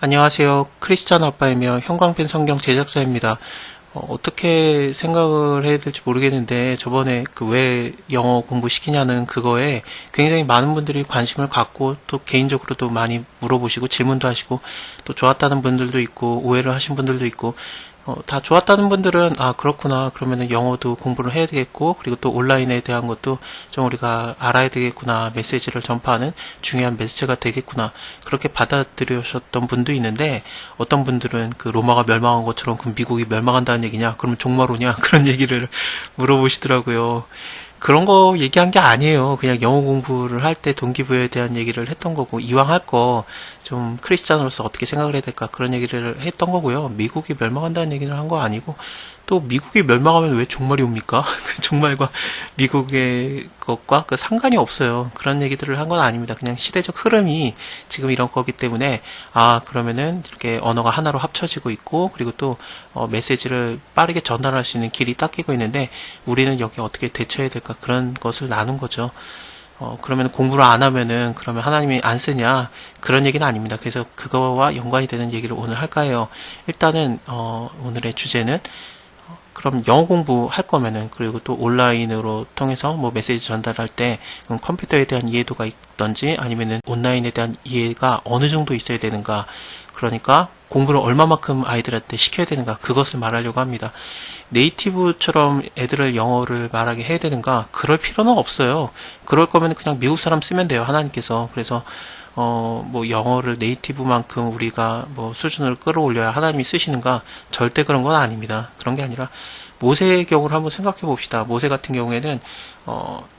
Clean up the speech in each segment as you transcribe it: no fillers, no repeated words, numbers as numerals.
안녕하세요. 크리스찬 아빠이며 형광펜 성경 제작자입니다. 어떻게 생각을 해야 될지 모르겠는데 저번에 그 왜 영어 공부시키냐는 그거에 굉장히 많은 분들이 관심을 갖고 또 개인적으로도 많이 물어보시고 질문도 하시고 또 좋았다는 분들도 있고 오해를 하신 분들도 있고 다 좋았다는 분들은 그렇구나, 그러면은 영어도 공부를 해야 되겠고, 그리고 또 온라인에 대한 것도 좀 우리가 알아야 되겠구나, 메시지를 전파하는 중요한 매체가 되겠구나, 그렇게 받아들여셨던 분도 있는데, 어떤 분들은 그 로마가 멸망한 것처럼 그럼 미국이 멸망한다는 얘기냐, 그러면 종말오냐, 그런 얘기를 물어보시더라고요. 그런 거 얘기한 게 아니에요. 그냥 영어 공부를 할 때 동기부여에 대한 얘기를 했던 거고, 이왕 할 거 좀 크리스찬으로서 어떻게 생각을 해야 될까, 그런 얘기를 했던 거고요. 미국이 멸망한다는 얘기를 한 거 아니고, 또 미국이 멸망하면 왜 종말이 옵니까? 그 종말과 미국의 것과 그 상관이 없어요. 그런 얘기들을 한 건 아닙니다. 그냥 시대적 흐름이 지금 이런 거기 때문에 그러면은 이렇게 언어가 하나로 합쳐지고 있고, 그리고 또 메시지를 빠르게 전달할 수 있는 길이 닦이고 있는데 우리는 여기에 어떻게 대처해야 될까, 그런 것을 나눈 거죠. 그러면 공부를 안 하면은 그러면 하나님이 안 쓰냐, 그런 얘기는 아닙니다. 그래서 그거와 연관이 되는 얘기를 오늘 할까 해요. 일단은 오늘의 주제는 그럼 영어 공부 할 거면은, 그리고 또 온라인으로 통해서 뭐 메시지 전달할 때 컴퓨터에 대한 이해도가 있던지 아니면은 온라인에 대한 이해가 어느 정도 있어야 되는가, 그러니까 공부를 얼마만큼 아이들한테 시켜야 되는가, 그것을 말하려고 합니다. 네이티브처럼 애들을 영어를 말하게 해야 되는가, 그럴 필요는 없어요. 그럴 거면 그냥 미국 사람 쓰면 돼요, 하나님께서. 그래서 뭐 영어를 네이티브만큼 우리가 뭐 수준을 끌어올려야 하나님이 쓰시는가, 절대 그런 건 아닙니다. 그런 게 아니라 모세의 경우를 한번 생각해 봅시다. 모세 같은 경우에는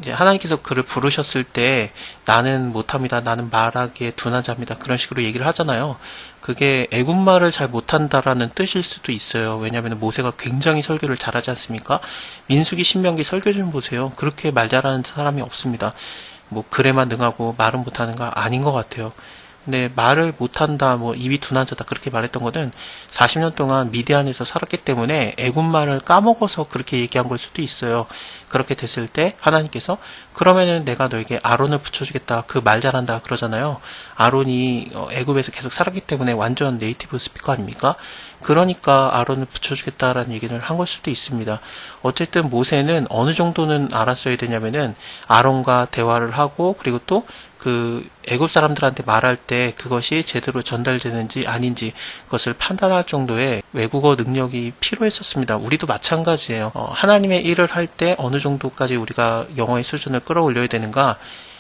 이제 하나님께서 그를 부르셨을 때 나는 못합니다, 나는 말하기에 둔한 자입니다, 그런 식으로 얘기를 하잖아요. 그게 애국말을 잘 못한다라는 뜻일 수도 있어요. 왜냐하면 모세가 굉장히 설교를 잘하지 않습니까? 민수기, 신명기 설교 좀 보세요. 그렇게 말 잘하는 사람이 없습니다. 뭐 글에만 능하고 말은 못하는가, 아닌 것 같아요. 근데 말을 못한다, 뭐 입이 둔한 자다, 그렇게 말했던 거는 40년 동안 미디안에서 살았기 때문에 애국말을 까먹어서 그렇게 얘기한 걸 수도 있어요. 그렇게 됐을 때 하나님께서 그러면은 내가 너에게 아론을 붙여주겠다, 그 말 잘한다 그러잖아요. 아론이 애굽에서 계속 살았기 때문에 완전 네이티브 스피커 아닙니까? 그러니까 아론을 붙여주겠다라는 얘기를 한 걸 수도 있습니다. 어쨌든 모세는 어느 정도는 알았어야 되냐면은 아론과 대화를 하고, 그리고 또 그 애굽 사람들한테 말할 때 그것이 제대로 전달되는지 아닌지 그것을 판단할 정도의 외국어 능력이 필요했었습니다. 우리도 마찬가지예요. 하나님의 일을 할 때 어느 정도까지 우리가 영어의 수준을 끌어올려야 되는가,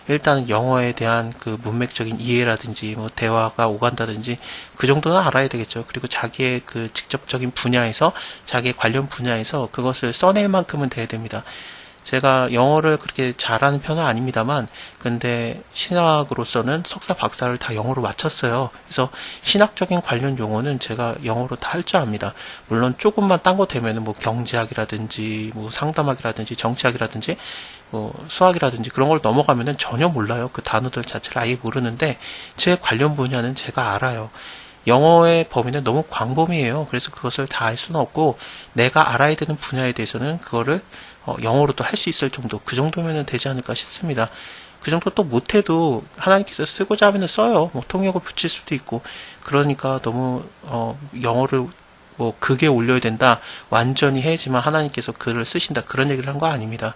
일단 영어에 대한 그 문맥적인 이해라든지 뭐 대화가 오간다든지 그 정도는 알아야 되겠죠. 그리고 자기의 그 직접적인 분야에서, 자기의 관련 분야에서 그것을 써낼 만큼은 돼야 됩니다. 제가 영어를 그렇게 잘하는 편은 아닙니다만, 근데 신학으로서는 석사 박사를 다 영어로 마쳤어요. 그래서 신학적인 관련 용어는 제가 영어로 다 할 줄 압니다. 물론 조금만 딴 거 되면은 뭐 경제학이라든지 뭐 상담학이라든지 정치학이라든지 뭐 수학이라든지 그런 걸 넘어가면은 전혀 몰라요. 그 단어들 자체를 아예 모르는데 제 관련 분야는 제가 알아요. 영어의 범위는 너무 광범위해요. 그래서 그것을 다 알 수는 없고, 내가 알아야 되는 분야에 대해서는 그거를 영어로도 할 수 있을 정도, 그 정도면 되지 않을까 싶습니다. 그 정도 또 못해도 하나님께서 쓰고자 하면 써요. 뭐 통역을 붙일 수도 있고. 그러니까 너무 영어를 뭐 극에 올려야 된다, 완전히 해야지만 하나님께서 글을 쓰신다, 그런 얘기를 한 거 아닙니다.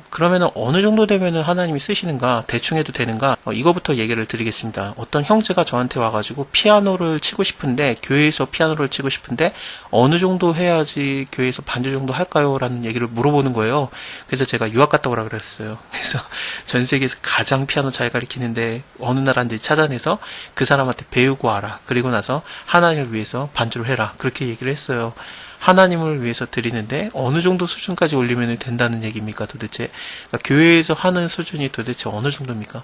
그러면은 어느 정도 되면은 하나님이 쓰시는가, 대충 해도 되는가, 이거부터 얘기를 드리겠습니다. 어떤 형제가 저한테 와가지고 피아노를 치고 싶은데, 교회에서 피아노를 치고 싶은데 어느 정도 해야지 교회에서 반주 정도 할까요? 라는 얘기를 물어보는 거예요. 그래서 제가 유학 갔다 오라 그랬어요. 그래서 전 세계에서 가장 피아노 잘 가르치는데 어느 나라인지 찾아내서 그 사람한테 배우고 와라. 그리고 나서 하나님을 위해서 반주를 해라. 그렇게 얘기를 했어요. 하나님을 위해서 드리는데 어느 정도 수준까지 올리면 된다는 얘기입니까, 도대체? 그러니까 교회에서 하는 수준이 도대체 어느 정도입니까?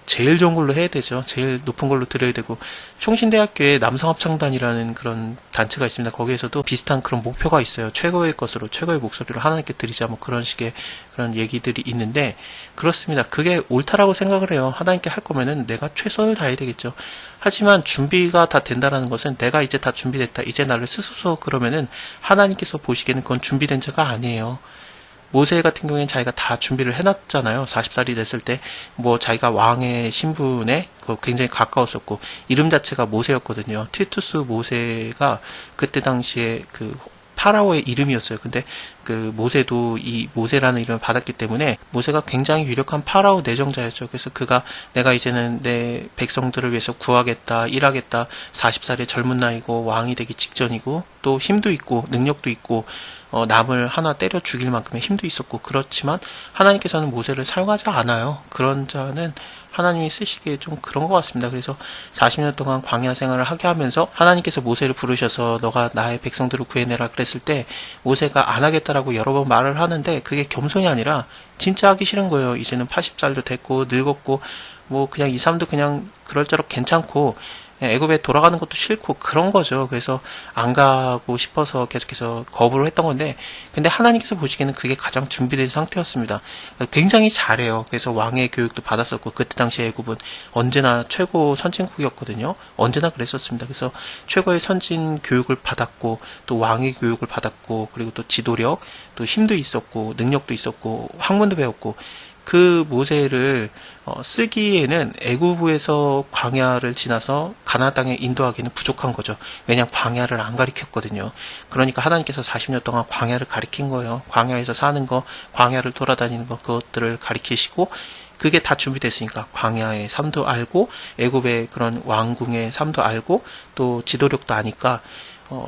제일 좋은 걸로 해야 되죠. 제일 높은 걸로 드려야 되고, 총신대학교에 남성합창단이라는 그런 단체가 있습니다. 거기에서도 비슷한 그런 목표가 있어요. 최고의 것으로, 최고의 목소리로 하나님께 드리자, 뭐 그런 식의 그런 얘기들이 있는데, 그렇습니다. 그게 옳다라고 생각을 해요. 하나님께 할 거면은 내가 최선을 다해야 되겠죠. 하지만 준비가 다 된다라는 것은, 내가 이제 다 준비됐다, 이제 나를 쓰소서, 그러면은 하나님께서 보시기에는 그건 준비된 자가 아니에요. 모세 같은 경우에는 자기가 다 준비를 해놨잖아요. 40살이 됐을 때 뭐 자기가 왕의 신분에 굉장히 가까웠었고 이름 자체가 모세였거든요. 티투스 모세가 그때 당시에 그 파라오의 이름이었어요. 근데 그 모세도 이 모세라는 이름을 받았기 때문에 모세가 굉장히 유력한 파라오 내정자였죠. 그래서 그가 내가 이제는 내 백성들을 위해서 구하겠다, 일하겠다, 40살의 젊은 나이고 왕이 되기 직전이고 또 힘도 있고 능력도 있고 남을 하나 때려 죽일 만큼의 힘도 있었고 그렇지만 하나님께서는 모세를 사용하지 않아요. 그런 자는 하나님이 쓰시기에 좀 그런 것 같습니다. 그래서 40년 동안 광야 생활을 하게 하면서 하나님께서 모세를 부르셔서 너가 나의 백성들을 구해내라 그랬을 때 모세가 안 하겠다라고 여러 번 말을 하는데 그게 겸손이 아니라 진짜 하기 싫은 거예요. 이제는 80살도 됐고 늙었고 뭐 그냥 이 사람도 그냥 그럴저럴 괜찮고 애굽에 돌아가는 것도 싫고 그런 거죠. 그래서 안 가고 싶어서 계속해서 거부를 했던 건데 근데 하나님께서 보시기에는 그게 가장 준비된 상태였습니다. 굉장히 잘해요. 그래서 왕의 교육도 받았었고 그때 당시 애굽은 언제나 최고 선진국이었거든요. 언제나 그랬었습니다. 그래서 최고의 선진 교육을 받았고 또 왕의 교육을 받았고 그리고 또 지도력 또 힘도 있었고 능력도 있었고 학문도 배웠고 그 모세를 쓰기에는 애굽에서 광야를 지나서 가나안 땅에 인도하기는 부족한 거죠. 왜냐하면 광야를 안 가리켰거든요. 그러니까 하나님께서 40년 동안 광야를 가리킨 거예요. 광야에서 사는 거, 광야를 돌아다니는 거 그것들을 가리키시고 그게 다 준비됐으니까 광야의 삶도 알고 애굽의 그런 왕궁의 삶도 알고 또 지도력도 아니까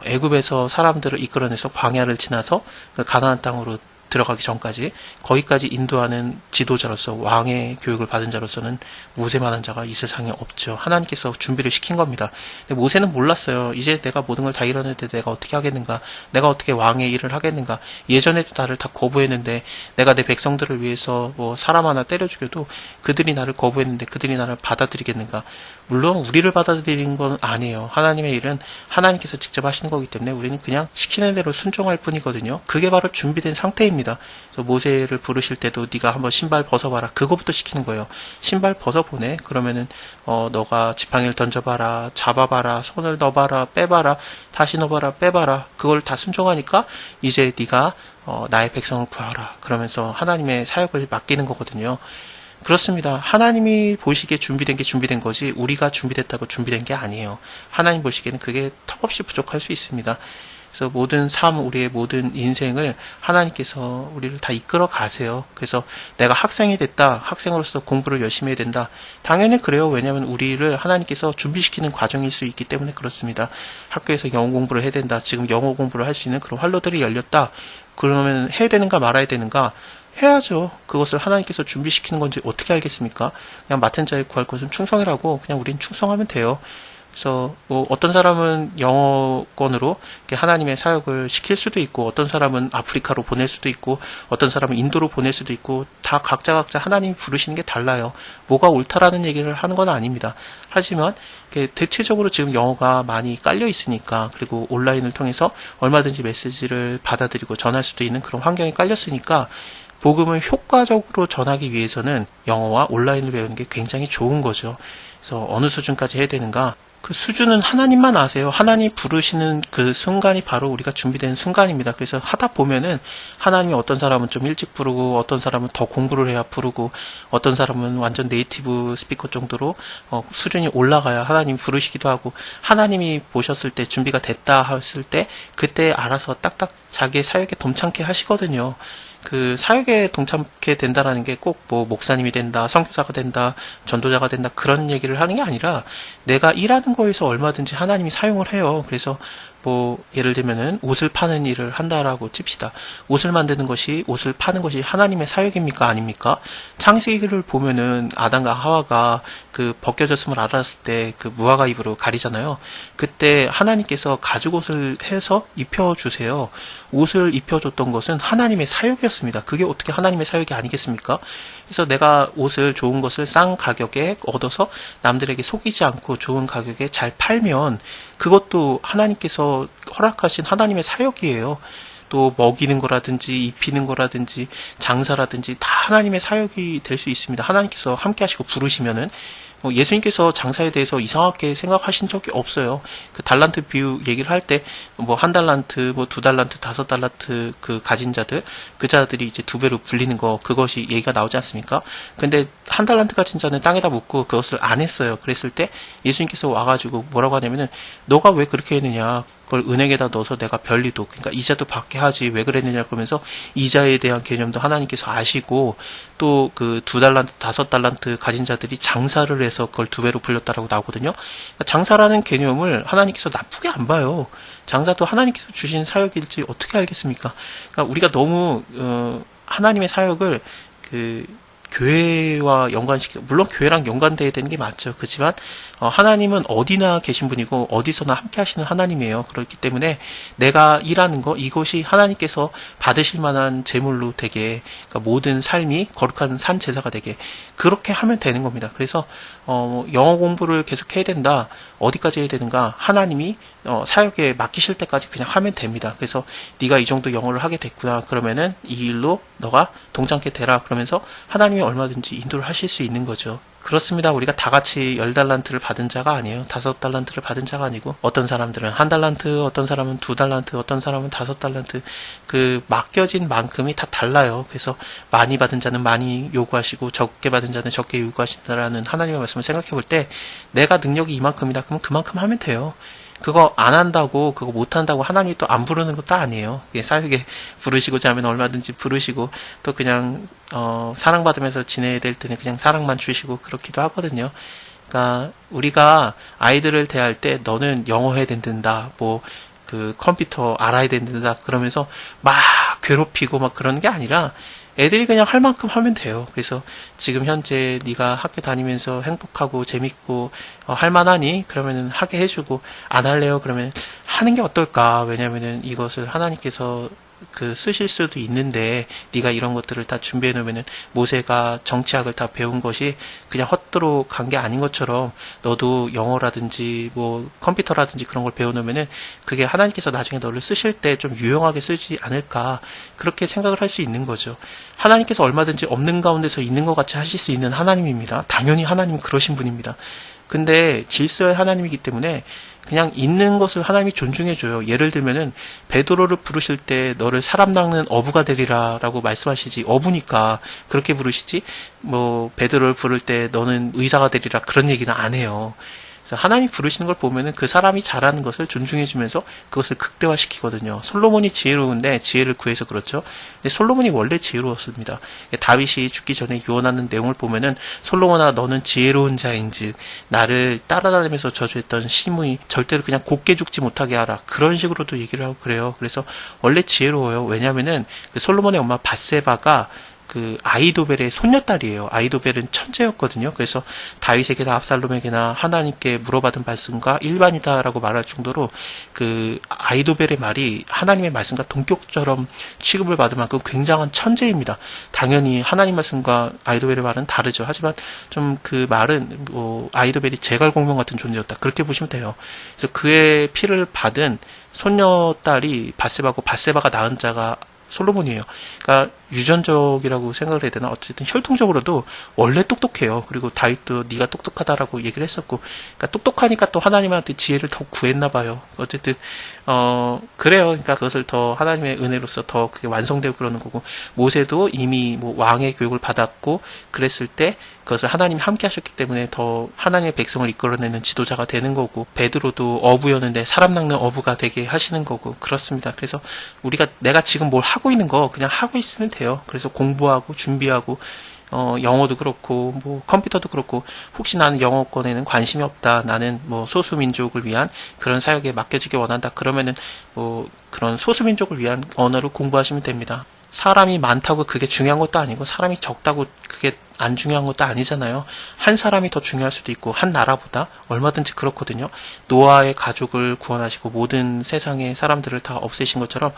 애굽에서 사람들을 이끌어내서 광야를 지나서 그 가나안 땅으로 들어가기 전까지 거기까지 인도하는 지도자로서 왕의 교육을 받은 자로서는 모세만한 자가 이 세상에 없죠. 하나님께서 준비를 시킨 겁니다. 근데 모세는 몰랐어요. 이제 내가 모든 걸 다 이뤄냈는데 내가 어떻게 하겠는가? 내가 어떻게 왕의 일을 하겠는가? 예전에도 나를 다 거부했는데 내가 내 백성들을 위해서 뭐 사람 하나 때려 죽여도 그들이 나를 거부했는데 그들이 나를 받아들이겠는가? 물론 우리를 받아들이는 건 아니에요. 하나님의 일은 하나님께서 직접 하시는 거기 때문에 우리는 그냥 시키는 대로 순종할 뿐이거든요. 그게 바로 준비된 상태입니다. 그래서 모세를 부르실 때도 네가 한번 신발 벗어봐라. 그거부터 시키는 거예요. 신발 벗어보네. 그러면은 너가 지팡이를 던져봐라, 잡아봐라, 손을 넣어봐라, 빼봐라, 다시 넣어봐라, 빼봐라. 그걸 다 순종하니까 이제 네가 나의 백성을 구하라. 그러면서 하나님의 사역을 맡기는 거거든요. 그렇습니다. 하나님이 보시기에 준비된 게 준비된 거지 우리가 준비됐다고 준비된 게 아니에요. 하나님 보시기에는 그게 턱없이 부족할 수 있습니다. 그래서 모든 삶, 우리의 모든 인생을 하나님께서 우리를 다 이끌어 가세요. 그래서 내가 학생이 됐다. 학생으로서 공부를 열심히 해야 된다. 당연히 그래요. 왜냐하면 우리를 하나님께서 준비시키는 과정일 수 있기 때문에 그렇습니다. 학교에서 영어 공부를 해야 된다. 지금 영어 공부를 할 수 있는 그런 활로들이 열렸다. 그러면 해야 되는가 말아야 되는가? 해야죠. 그것을 하나님께서 준비시키는 건지 어떻게 알겠습니까? 그냥 맡은 자에 구할 것은 충성이라고 그냥 우린 충성하면 돼요. 그래서 뭐 어떤 사람은 영어권으로 하나님의 사역을 시킬 수도 있고 어떤 사람은 아프리카로 보낼 수도 있고 어떤 사람은 인도로 보낼 수도 있고 다 각자 하나님이 부르시는 게 달라요. 뭐가 옳다라는 얘기를 하는 건 아닙니다. 하지만 대체적으로 지금 영어가 많이 깔려 있으니까 그리고 온라인을 통해서 얼마든지 메시지를 받아들이고 전할 수도 있는 그런 환경이 깔렸으니까 복음을 효과적으로 전하기 위해서는 영어와 온라인을 배우는 게 굉장히 좋은 거죠. 그래서 어느 수준까지 해야 되는가? 그 수준은 하나님만 아세요. 하나님 부르시는 그 순간이 바로 우리가 준비된 순간입니다. 그래서 하다 보면은 하나님이 어떤 사람은 좀 일찍 부르고 어떤 사람은 더 공부를 해야 부르고 어떤 사람은 완전 네이티브 스피커 정도로 수준이 올라가야 하나님 부르시기도 하고 하나님이 보셨을 때 준비가 됐다 했을 때 그때 알아서 딱딱 자기의 사역에 동참케 하시거든요. 그 사역에 동참하게 된다라는 게 꼭 뭐 목사님이 된다, 선교사가 된다, 전도자가 된다 그런 얘기를 하는 게 아니라 내가 일하는 거에서 얼마든지 하나님이 사용을 해요. 그래서 뭐 예를 들면은 옷을 파는 일을 한다라고 칩시다. 옷을 만드는 것이 옷을 파는 것이 하나님의 사역입니까 아닙니까? 창세기를 보면은 아담과 하와가 그 벗겨졌음을 알았을 때 그 무화과 잎으로 가리잖아요. 그때 하나님께서 가죽옷을 해서 입혀주세요. 옷을 입혀줬던 것은 하나님의 사역이었습니다. 그게 어떻게 하나님의 사역이 아니겠습니까? 그래서 내가 옷을 좋은 것을 싼 가격에 얻어서 남들에게 속이지 않고 좋은 가격에 잘 팔면 그것도 하나님께서 허락하신 하나님의 사역이에요. 또 먹이는 거라든지 입히는 거라든지 장사라든지 다 하나님의 사역이 될 수 있습니다. 하나님께서 함께 하시고 부르시면은 예수님께서 장사에 대해서 이상하게 생각하신 적이 없어요. 그 달란트 비유 얘기를 할 때 뭐 한 달란트, 뭐 두 달란트, 다섯 달란트 그 가진 자들, 그 자들이 이제 두 배로 불리는 거, 그것이 얘기가 나오지 않습니까? 근데 한 달란트 가진 자는 땅에다 묻고 그것을 안 했어요. 그랬을 때 예수님께서 와가지고 뭐라고 하냐면은 너가 왜 그렇게 했느냐? 그걸 은행에다 넣어서 내가 별리도, 그러니까 이자도 받게 하지 왜 그랬느냐 그러면서 이자에 대한 개념도 하나님께서 아시고, 또 그 두 달란트, 다섯 달란트 가진 자들이 장사를 해서 그걸 두 배로 불렸다라고 나오거든요. 그러니까 장사라는 개념을 하나님께서 나쁘게 안 봐요. 장사도 하나님께서 주신 사역일지 어떻게 알겠습니까? 그러니까 우리가 너무 하나님의 사역을 그 교회와 연관시키고, 물론 교회랑 연관돼야 되는 게 맞죠. 그렇지만 하나님은 어디나 계신 분이고 어디서나 함께 하시는 하나님이에요. 그렇기 때문에 내가 일하는 거, 이것이 하나님께서 받으실 만한 제물로 되게, 그러니까 모든 삶이 거룩한 산 제사가 되게, 그렇게 하면 되는 겁니다. 그래서 영어 공부를 계속 해야 된다, 어디까지 해야 되는가, 하나님이 사역에 맡기실 때까지 그냥 하면 됩니다. 그래서 네가 이 정도 영어를 하게 됐구나, 그러면은 이 일로 너가 동참케 되라, 그러면서 하나님이 얼마든지 인도를 하실 수 있는 거죠. 그렇습니다. 우리가 다 같이 10달란트를 받은 자가 아니에요. 5달란트를 받은 자가 아니고, 어떤 사람들은 한 달란트, 어떤 사람은 2달란트, 어떤 사람은 5달란트, 그 맡겨진 만큼이 다 달라요. 그래서 많이 받은 자는 많이 요구하시고 적게 받은 자는 적게 요구하신다라는 하나님의 말씀을 생각해 볼 때, 내가 능력이 이만큼이다 그러면 그만큼 하면 돼요. 그거 안 한다고, 그거 못 한다고 하나님이 또 안 부르는 것도 아니에요. 사역에 부르시고자 하면 얼마든지 부르시고, 또 그냥 사랑받으면서 지내야 될 때는 그냥 사랑만 주시고 그렇기도 하거든요. 그러니까 우리가 아이들을 대할 때 너는 영어 해야 된다, 뭐 그 컴퓨터 알아야 된다 그러면서 막 괴롭히고 막 그러는 게 아니라, 애들이 그냥 할 만큼 하면 돼요. 그래서 지금 현재 네가 학교 다니면서 행복하고 재밌고 할 만하니? 그러면은 하게 해주고, 안 할래요? 그러면 하는 게 어떨까? 왜냐면은 이것을 하나님께서 그 쓰실 수도 있는데, 네가 이런 것들을 다 준비해 놓으면은 모세가 정치학을 다 배운 것이 그냥 헛도로 간 게 아닌 것처럼, 너도 영어라든지 뭐 컴퓨터라든지 그런 걸 배워 놓으면은 그게 하나님께서 나중에 너를 쓰실 때 좀 유용하게 쓰지 않을까, 그렇게 생각을 할 수 있는 거죠. 하나님께서 얼마든지 없는 가운데서 있는 것 같이 하실 수 있는 하나님입니다. 당연히 하나님은 그러신 분입니다. 근데 질서의 하나님이기 때문에 그냥 있는 것을 하나님이 존중해줘요. 예를 들면은 베드로를 부르실 때 너를 사람 낚는 어부가 되리라 라고 말씀하시지, 어부니까 그렇게 부르시지, 뭐 베드로를 부를 때 너는 의사가 되리라 그런 얘기는 안 해요. 그래서 하나님 부르시는 걸 보면은 그 사람이 잘하는 것을 존중해주면서 그것을 극대화시키거든요. 솔로몬이 지혜로운데 지혜를 구해서 그렇죠. 근데 솔로몬이 원래 지혜로웠습니다. 다윗이 죽기 전에 유언하는 내용을 보면은, 솔로몬아 너는 지혜로운 자인즉 나를 따라다니면서 저주했던 시므이 절대로 그냥 곱게 죽지 못하게 하라, 그런 식으로도 얘기를 하고 그래요. 그래서 원래 지혜로워요. 왜냐면은 그 솔로몬의 엄마 밧세바가 그 아이도벨의 손녀딸이에요. 아이도벨은 천재였거든요. 그래서 다윗에게나 압살롬에게나 하나님께 물어받은 말씀과 일반이다라고 말할 정도로 그 아이도벨의 말이 하나님의 말씀과 동격처럼 취급을 받을 만큼 굉장한 천재입니다. 당연히 하나님 말씀과 아이도벨의 말은 다르죠. 하지만 좀 그 말은 뭐 아이도벨이 제갈공명 같은 존재였다, 그렇게 보시면 돼요. 그래서 그의 피를 받은 손녀딸이 밧세바고, 밧세바가 낳은 자가 솔로몬이에요. 그러니까 유전적이라고 생각을 해야 되나, 어쨌든 혈통적으로도 원래 똑똑해요. 그리고 다윗도 네가 똑똑하다라고 얘기를 했었고, 그러니까 똑똑하니까 또 하나님한테 지혜를 더 구했나 봐요. 어쨌든 그래요. 그러니까 그것을 더 하나님의 은혜로서 더 그게 완성되고 그러는 거고, 모세도 이미 뭐 왕의 교육을 받았고 그랬을 때 그것을 하나님이 함께 하셨기 때문에 더 하나님의 백성을 이끌어내는 지도자가 되는 거고, 베드로도 어부였는데 사람 낚는 어부가 되게 하시는 거고, 그렇습니다. 그래서 우리가 내가 지금 뭘 하고 있는 거 그냥 하고 있으면 돼요. 그래서 공부하고 준비하고, 영어도 그렇고 뭐 컴퓨터도 그렇고, 혹시 나는 영어권에는 관심이 없다, 나는 뭐 소수민족을 위한 그런 사역에 맡겨지길 원한다, 그러면은 뭐 그런 소수민족을 위한 언어를 공부하시면 됩니다. 사람이 많다고 그게 중요한 것도 아니고, 사람이 적다고 그게 안 중요한 것도 아니잖아요. 한 사람이 더 중요할 수도 있고, 한 나라보다 얼마든지 그렇거든요. 노아의 가족을 구원하시고 모든 세상의 사람들을 다 없애신 것처럼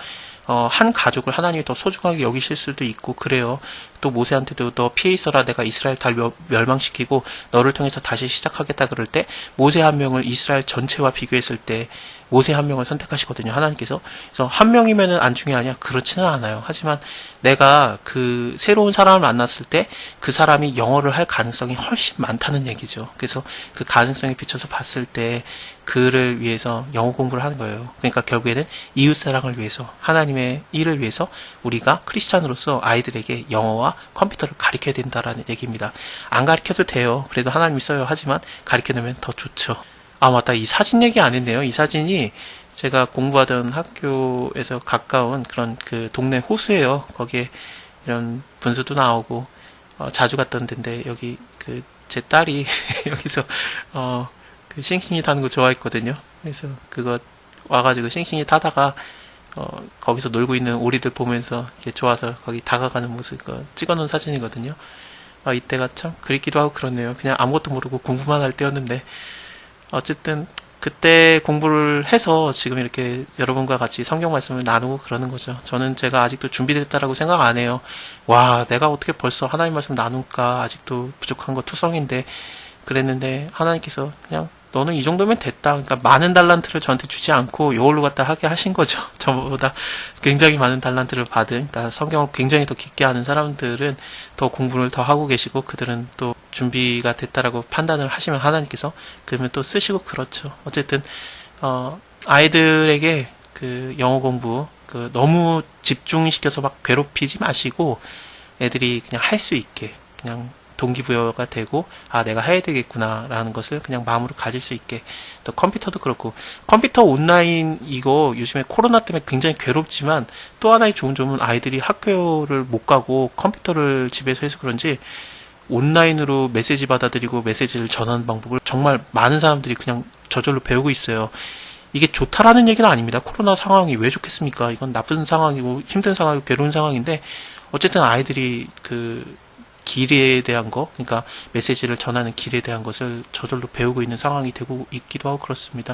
한 가족을 하나님이 더 소중하게 여기실 수도 있고 그래요. 또 모세한테도 너 피해 있어라, 내가 이스라엘 다 멸망시키고 너를 통해서 다시 시작하겠다 그럴 때, 모세 한 명을 이스라엘 전체와 비교했을 때 모세 한 명을 선택하시거든요, 하나님께서. 그래서 한 명이면은 안 중요하냐? 그렇지는 않아요. 하지만 내가 그 새로운 사람을 만났을 때 그 사람 사람이 영어를 할 가능성이 훨씬 많다는 얘기죠. 그래서 그 가능성에 비춰서 봤을 때 그를 위해서 영어 공부를 하는 거예요. 그러니까 결국에는 이웃사랑을 위해서, 하나님의 일을 위해서 우리가 크리스찬으로서 아이들에게 영어와 컴퓨터를 가르쳐야 된다라는 얘기입니다. 안 가르쳐도 돼요. 그래도 하나님이 써요. 하지만 가르쳐놓으면 더 좋죠. 아, 맞다. 이 사진 얘기 안 했네요. 이 사진이 제가 공부하던 학교에서 가까운 그런 그 동네 호수예요. 거기에 이런 분수도 나오고 자주 갔던 데인데, 여기 그 제 딸이 여기서 그 싱싱이 타는 거 좋아했거든요. 그래서 그거 와가지고 싱싱이 타다가 거기서 놀고 있는 오리들 보면서 이렇게 좋아서 거기 다가가는 모습 찍어놓은 사진이거든요. 이때가 참 그립기도 하고 그렇네요. 그냥 아무것도 모르고 공부만 할 때였는데, 어쨌든 그때 공부를 해서 지금 이렇게 여러분과 같이 성경 말씀을 나누고 그러는 거죠. 저는 제가 아직도 준비됐다라고 생각 안 해요. 와, 내가 어떻게 벌써 하나님 말씀 나눌까? 아직도 부족한 거 투성인데 그랬는데, 하나님께서 그냥 너는 이 정도면 됐다. 그러니까 많은 달란트를 저한테 주지 않고 이걸로 갖다 하게 하신 거죠. 저보다 굉장히 많은 달란트를 받은, 그러니까 성경을 굉장히 더 깊게 하는 사람들은 더 공부를 더 하고 계시고, 그들은 또 준비가 됐다라고 판단을 하시면 하나님께서 그러면 또 쓰시고 그렇죠. 어쨌든 아이들에게 그 영어 공부 너무 집중시켜서 막 괴롭히지 마시고, 애들이 그냥 할 수 있게 그냥 동기부여가 되고, 아, 내가 해야 되겠구나 라는 것을 그냥 마음으로 가질 수 있게. 또 컴퓨터도 그렇고, 컴퓨터 온라인 이거 요즘에 코로나 때문에 굉장히 괴롭지만, 또 하나의 좋은 점은 아이들이 학교를 못 가고 컴퓨터를 집에서 해서 그런지 온라인으로 메시지 받아들이고 메시지를 전하는 방법을 정말 많은 사람들이 그냥 저절로 배우고 있어요. 이게 좋다라는 얘기는 아닙니다. 코로나 상황이 왜 좋겠습니까? 이건 나쁜 상황이고 힘든 상황이고 괴로운 상황인데, 어쨌든 아이들이 그 길에 대한 거, 그러니까 메시지를 전하는 길에 대한 것을 저절로 배우고 있는 상황이 되고 있기도 하고 그렇습니다.